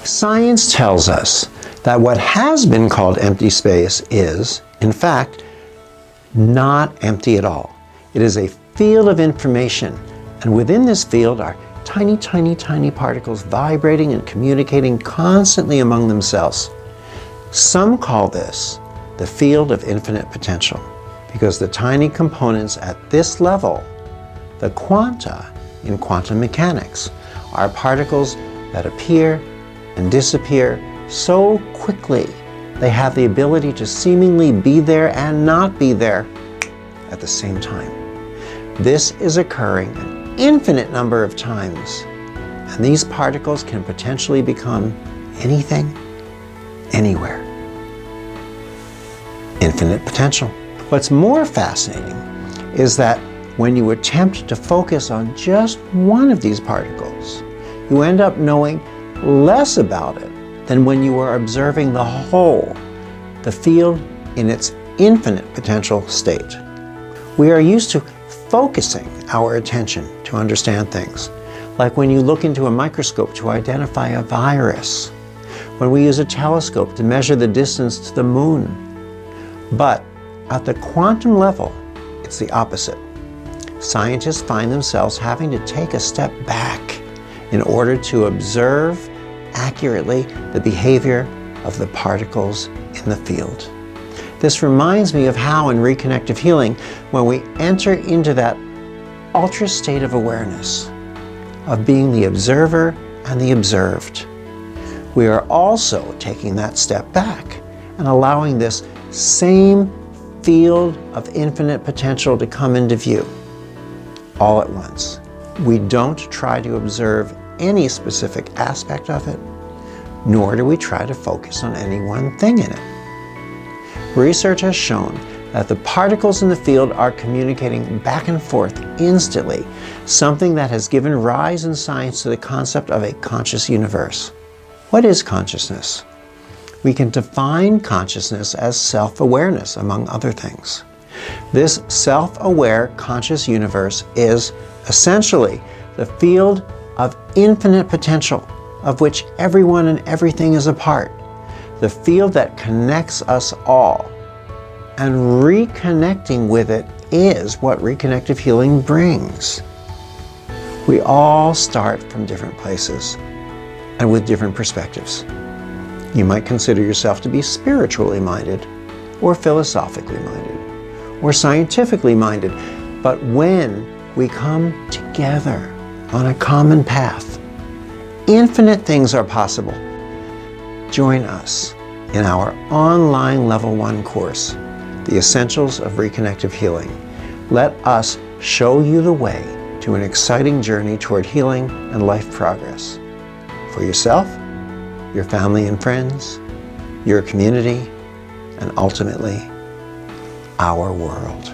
Science tells us that what has been called empty space is, in fact, not empty at all. It is a field of information, and within this field are tiny, tiny, tiny particles vibrating and communicating constantly among themselves. Some call this the field of infinite potential, because the tiny components at this level, the quanta in quantum mechanics, are particles that appear and disappear so quickly they have the ability to seemingly be there and not be there at the same time. This is occurring an infinite number of times, and these particles can potentially become anything, anywhere. Infinite potential. What's more fascinating is that when you attempt to focus on just one of these particles, you end up knowing less about it than when you are observing the whole, the field in its infinite potential state. We are used to focusing our attention to understand things, like when you look into a microscope to identify a virus, when we use a telescope to measure the distance to the moon. But at the quantum level, it's the opposite. Scientists find themselves having to take a step back in order to observe accurately the behavior of the particles in the field. This reminds me of how in Reconnective Healing, when we enter into that ultra state of awareness, of being the observer and the observed, we are also taking that step back and allowing this same field of infinite potential to come into view all at once. We don't try to observe any specific aspect of it, nor do we try to focus on any one thing in it. Research has shown that the particles in the field are communicating back and forth instantly, something that has given rise in science to the concept of a conscious universe. What is consciousness? We can define consciousness as self-awareness, among other things. This self-aware conscious universe is essentially the field of infinite potential, of which everyone and everything is a part. The field that connects us all. And reconnecting with it is what Reconnective Healing brings. We all start from different places and with different perspectives. You might consider yourself to be spiritually minded, or philosophically minded, or scientifically minded. But when we come together on a common path, infinite things are possible. Join us in our online Level 1 course, The Essentials of Reconnective Healing. Let us show you the way to an exciting journey toward healing and life progress for yourself, your family and friends, your community, and ultimately, our world.